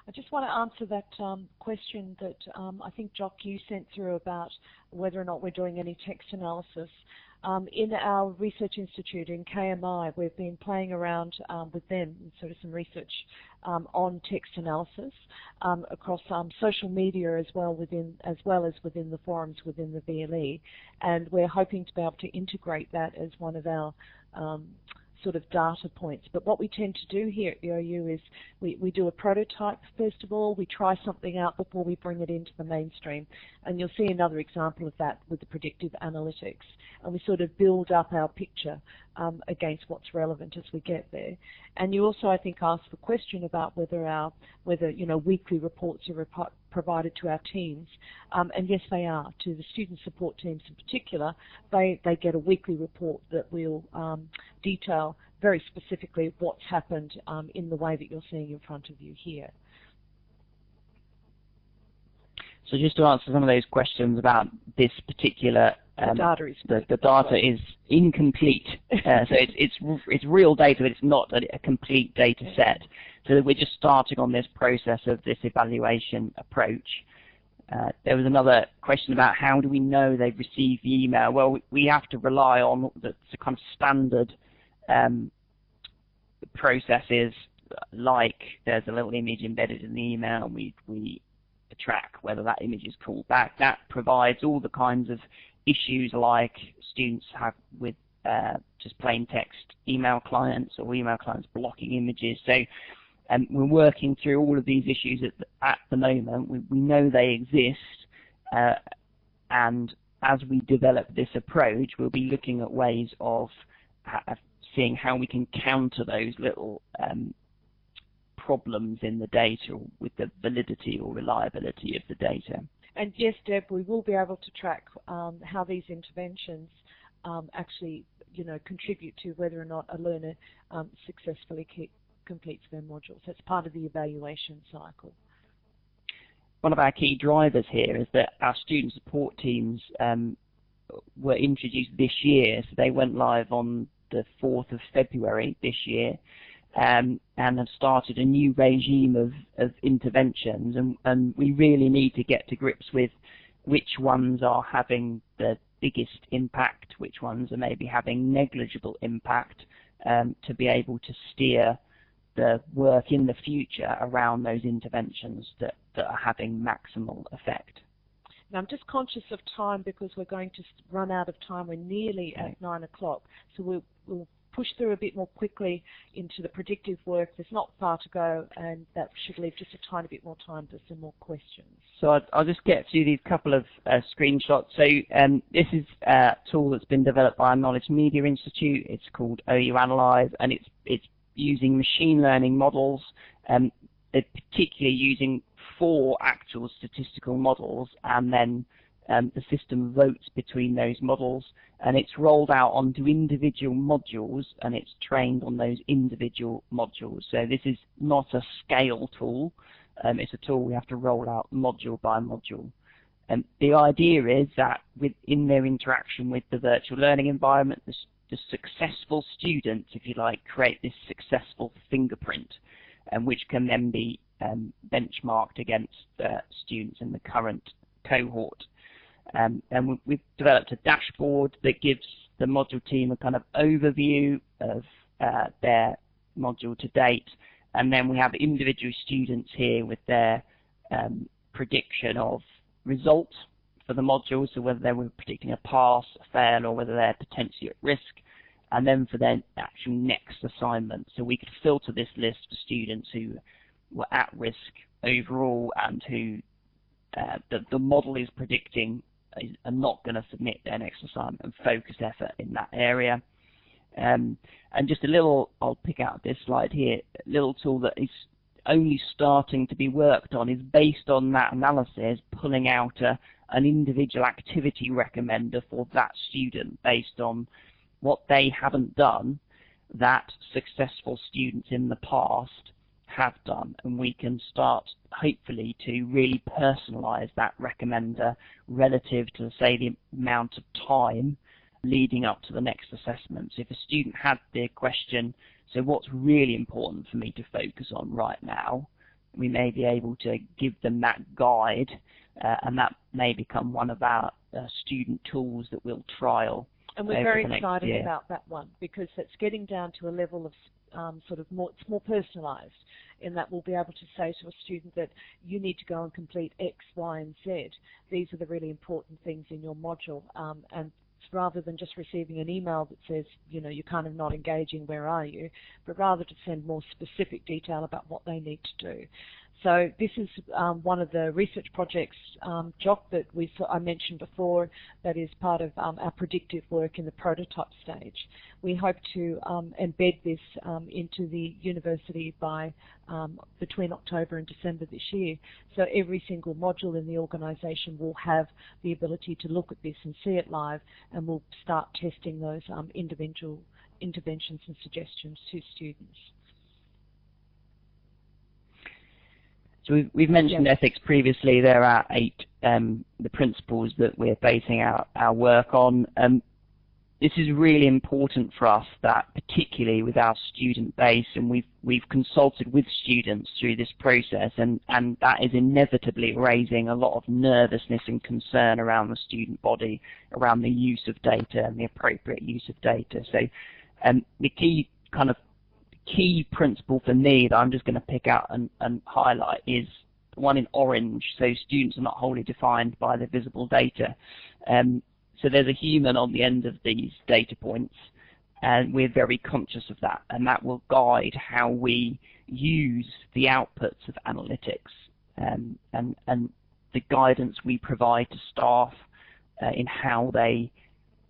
I just want to answer that question that I think, Jock, you sent through about whether or not we're doing any text analysis. In our research institute in KMI, we've been playing around with them, sort of some research on text analysis across social media as well as within the forums within the VLE, and we're hoping to be able to integrate that as one of our sort of data points. But what we tend to do here at the OU is we do a prototype first of all, we try something out before we bring it into the mainstream, and you'll see another example of that with the predictive analytics, and we sort of build up our picture against what's relevant as we get there. And you also, I think, asked the question about whether weekly reports are provided to our teams, and yes, they are. To the student support teams in particular, they get a weekly report that will detail very specifically what's happened in the way that you're seeing in front of you here. So just to answer some of those questions about this particular, the data is incomplete. So it's real data, but it's not a complete data set. So we're just starting on this process of this evaluation approach. There was another question about how do we know they've received the email. Well, we have to rely on the kind of standard processes, like there's a little image embedded in the email, and we track whether that image is called back. That provides all the kinds of issues like students have with just plain text email clients or email clients blocking images. So we're working through all of these issues at the moment. We know they exist, and as we develop this approach, we'll be looking at ways of seeing how we can counter those little problems in the data with the validity or reliability of the data. And yes, Deb, we will be able to track how these interventions actually, contribute to whether or not a learner successfully completes their modules. That's part of the evaluation cycle. One of our key drivers here is that our student support teams were introduced this year, so they went live on the 4th of February this year, and have started a new regime of interventions, and we really need to get to grips with which ones are having the biggest impact, which ones are maybe having negligible impact, to be able to steer the work in the future around those interventions that are having maximal effect. Now, I'm just conscious of time because we're going to run out of time. We're nearly at 9 o'clock, so we'll push through a bit more quickly into the predictive work. There's not far to go, and that should leave just a tiny bit more time for some more questions. So I'll just get through these couple of screenshots. So this is a tool that's been developed by our Knowledge Media Institute. It's called OU Analyze, and it's using machine learning models, particularly using 4 actual statistical models, and then the system votes between those models, and it's rolled out onto individual modules, and it's trained on those individual modules. So this is not a scale tool. It's a tool we have to roll out module by module. And the idea is that within their interaction with the virtual learning environment, the successful students, if you like, create this successful fingerprint, which can then be benchmarked against students in the current cohort. And we've developed a dashboard that gives the module team a kind of overview of their module to date, and then we have individual students here with their prediction of results for the module, so whether they were predicting a pass, a fail, or whether they're potentially at risk, and then for their actual next assignment. So we could filter this list for students who were at risk overall and who the model is predicting are not going to submit their next assignment, and focus effort in that area. And just a little, I'll pick out this slide here, a little tool that is only starting to be worked on is based on that analysis, pulling out an individual activity recommender for that student based on what they haven't done that successful students in the past have done, and we can start hopefully to really personalize that recommender relative to, say, the amount of time leading up to the next assessment. So if a student had the question, so what's really important for me to focus on right now, we may be able to give them that guide, and that may become one of our student tools that we'll trial. And we're very excited about that one, because it's getting down to a level of it's more personalised, in that we'll be able to say to a student that you need to go and complete X, Y, and Z. These are the really important things in your module, and rather than just receiving an email that says, you know, you're kind of not engaging, where are you, but rather to send more specific detail about what they need to do. So this is one of the research projects, Jock, that I mentioned before, that is part of our predictive work in the prototype stage. We hope to embed this into the university by between October and December this year. So every single module in the organisation will have the ability to look at this and see it live, and we'll start testing those individual interventions and suggestions to students. So we've mentioned ethics previously. There are 8 the principles that we're basing our work on. This is really important for us, that particularly with our student base, and we've consulted with students through this process, and that is inevitably raising a lot of nervousness and concern around the student body, around the use of data and the appropriate use of data. So the key principle for me that I'm just going to pick out and highlight is the one in orange. So students are not wholly defined by the visible data. So there's a human on the end of these data points, and we're very conscious of that, and that will guide how we use the outputs of analytics, and the guidance we provide to staff in how they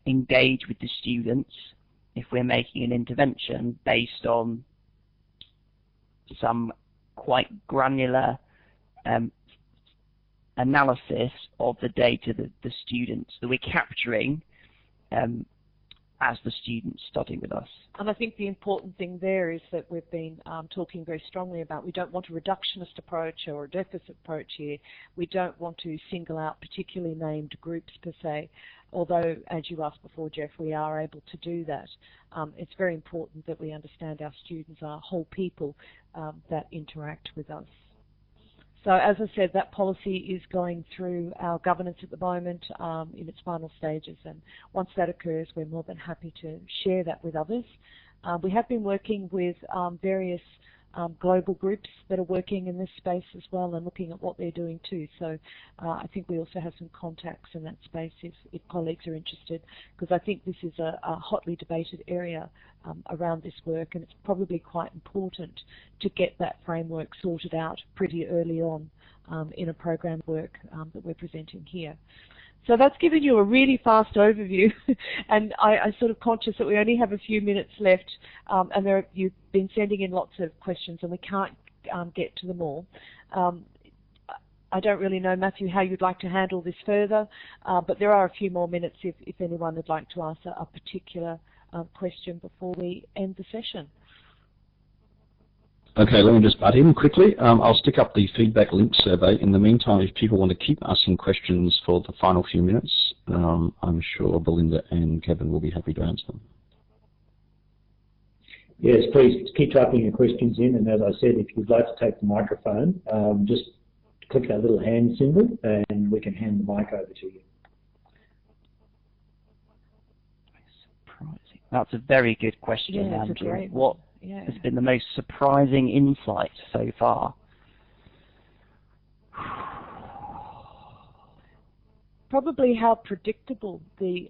engage with the students if we're making an intervention based on some quite granular analysis of the data that the students that we're capturing as the students study with us. And I think the important thing there is that we've been talking very strongly about, we don't want a reductionist approach or a deficit approach here. We don't want to single out particularly named groups per se, although, as you asked before, Jeff, we are able to do that. It's very important that we understand our students are whole people that interact with us. So as I said, that policy is going through our governance at the moment in its final stages, and once that occurs, we're more than happy to share that with others. We have been working with various global groups that are working in this space as well and looking at what they're doing too. So I think we also have some contacts in that space if colleagues are interested, because I think this is a hotly debated area around this work, and it's probably quite important to get that framework sorted out pretty early on in a program work that we're presenting here. So that's given you a really fast overview, and I'm sort of conscious that we only have a few minutes left, and you've been sending in lots of questions, and we can't get to them all. I don't really know, Matthew, how you'd like to handle this further, but there are a few more minutes if anyone would like to ask a particular question before we end the session. Okay, let me just butt in quickly. I'll stick up the feedback link survey. In the meantime, if people want to keep asking questions for the final few minutes, I'm sure Belinda and Kevin will be happy to answer them. Yes, please keep typing your questions in, and as I said, if you'd like to take the microphone, just click that little hand symbol and we can hand the mic over to you. Surprising. That's a very good question, yeah, Andrew. What has been the most surprising insight so far? Probably how predictable the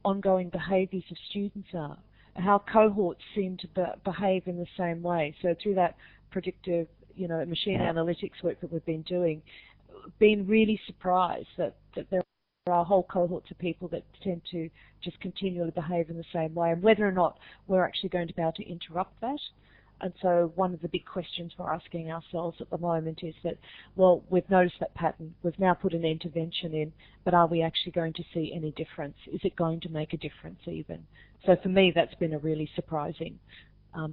ongoing behaviours of students are, how cohorts seem to behave in the same way. So through that predictive, machine analytics work that we've been doing, been really surprised that there are whole cohorts of people that tend to just continually behave in the same way, and whether or not we're actually going to be able to interrupt that. And so one of the big questions we're asking ourselves at the moment is that, well, we've noticed that pattern, we've now put an intervention in, but are we actually going to see any difference? Is it going to make a difference even? So for me, that's been a really surprising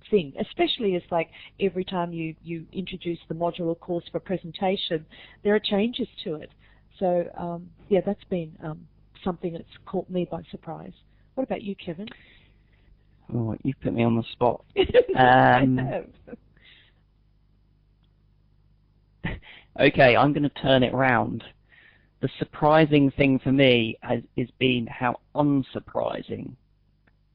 thing, especially as like every time you introduce the module or course for presentation, there are changes to it. So yeah, that's been something that's caught me by surprise. What about you, Kevin? Oh, you've put me on the spot. Okay, I'm going to turn it round. The surprising thing for me has been how unsurprising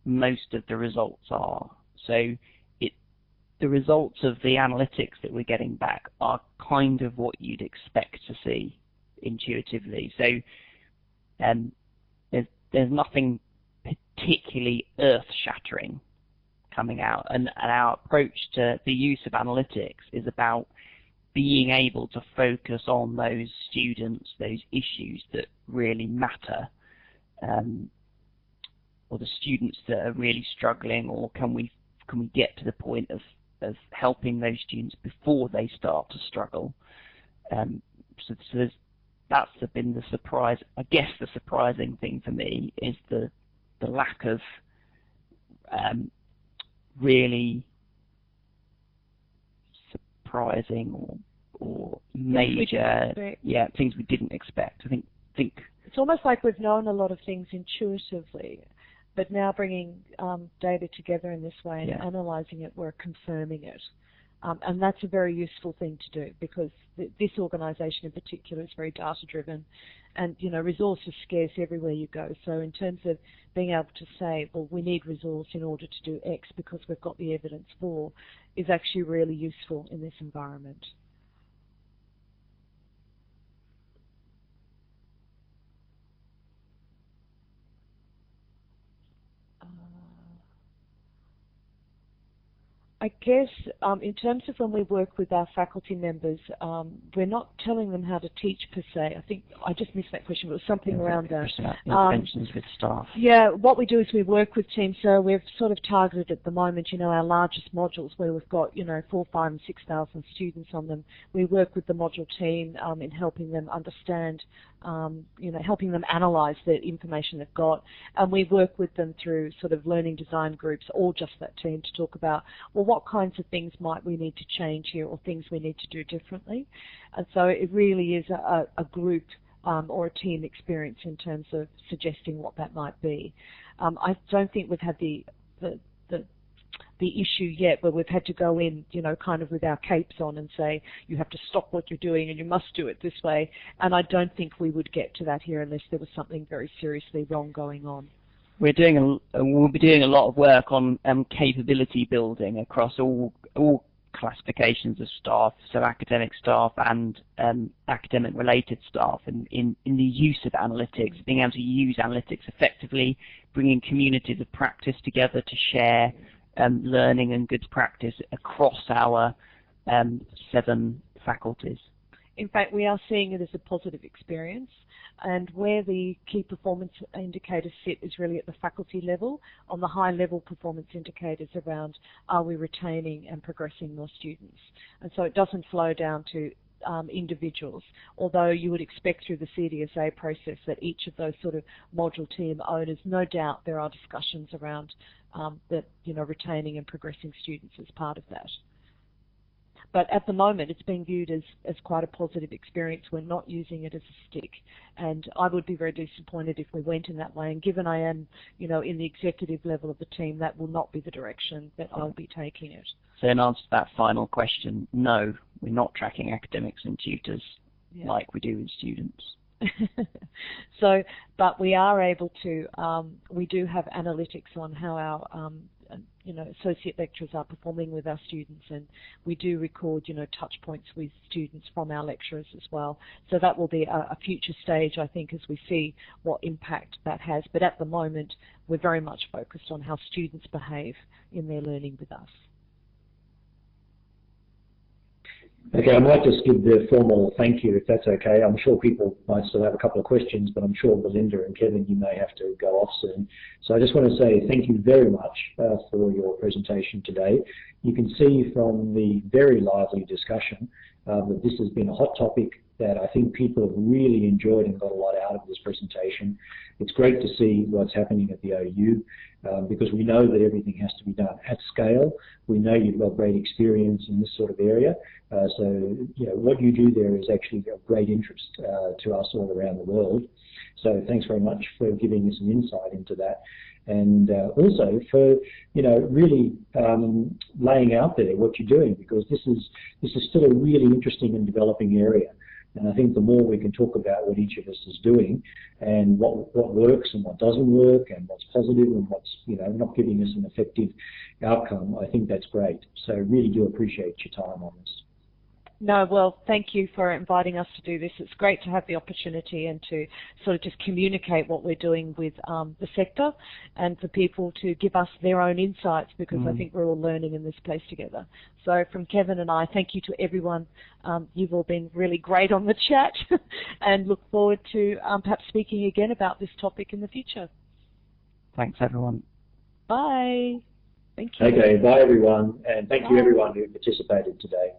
most of the results are. So the results of the analytics that we're getting back are kind of what you'd expect to see intuitively. So there's nothing particularly earth-shattering coming out, and our approach to the use of analytics is about being able to focus on those students, those issues that really matter, or the students that are really struggling, or can we get to the point of helping those students before they start to struggle. So that's been the surprise. I guess the surprising thing for me is the lack of really surprising or major things we didn't expect. I think it's almost like we've known a lot of things intuitively, but now bringing data together in this way and analysing it, we're confirming it. And that's a very useful thing to do, because this organisation in particular is very data-driven, and resource is scarce everywhere you go. So in terms of being able to say, well, we need resource in order to do X because we've got the evidence for, is actually really useful in this environment. I guess in terms of when we work with our faculty members, we're not telling them how to teach per se. I think I just missed that question, but it was something around that. Interventions with staff. Yeah, what we do is we work with teams. So we've sort of targeted at the moment, our largest modules where we've got, 4,000, 5,000 and 6,000 students on them. We work with the module team in helping them understand, helping them analyse the information they've got, and we work with them through sort of learning design groups, or just that team, to talk about, well, what kinds of things might we need to change here, or things we need to do differently. And so it really is a group or a team experience in terms of suggesting what that might be. I don't think we've had the issue yet where we've had to go in, kind of with our capes on and say, you have to stop what you're doing and you must do it this way. And I don't think we would get to that here unless there was something very seriously wrong going on. we'll be doing a lot of work on capability building across all classifications of staff, so academic staff and academic related staff, and in the use of analytics, being able to use analytics effectively, bringing communities of practice together to share learning and good practice across our 7 faculties. In fact, we are seeing it as a positive experience, and where the key performance indicators sit is really at the faculty level, on the high level performance indicators around are we retaining and progressing more students. And so it doesn't flow down to individuals, although you would expect through the CDSA process that each of those sort of module team owners, no doubt there are discussions around retaining and progressing students as part of that. But at the moment, it's being viewed as quite a positive experience. We're not using it as a stick. And I would be very disappointed if we went in that way. And given I am, in the executive level of the team, that will not be the direction that I'll be taking it. So in answer to that final question, no, we're not tracking academics and tutors like we do with students. But we are able to, we do have analytics on how our associate lecturers are performing with our students, and we do record, touch points with students from our lecturers as well. So that will be a future stage, I think, as we see what impact that has. But at the moment, we're very much focused on how students behave in their learning with us. Okay, I might just give the formal thank you, if that's okay. I'm sure people might still have a couple of questions, but I'm sure Belinda and Kevin, you may have to go off soon. So I just want to say thank you very much for your presentation today. You can see from the very lively discussion that this has been a hot topic that I think people have really enjoyed and got a lot out of this presentation. It's great to see what's happening at the OU because we know that everything has to be done at scale. We know you've got great experience in this sort of area. So what you do there is actually of great interest to us all around the world. So thanks very much for giving us some insight into that. And also for really laying out there what you're doing, because this is still a really interesting and developing area. And I think the more we can talk about what each of us is doing and what works and what doesn't work and what's positive and what's not giving us an effective outcome, I think that's great. So really do appreciate your time on this. No, well, thank you for inviting us to do this. It's great to have the opportunity and to sort of just communicate what we're doing with the sector, and for people to give us their own insights, because I think we're all learning in this place together. So from Kevin and I, thank you to everyone. You've all been really great on the chat and look forward to perhaps speaking again about this topic in the future. Thanks, everyone. Bye. Thank you. Okay, bye everyone, and thank you everyone who participated today.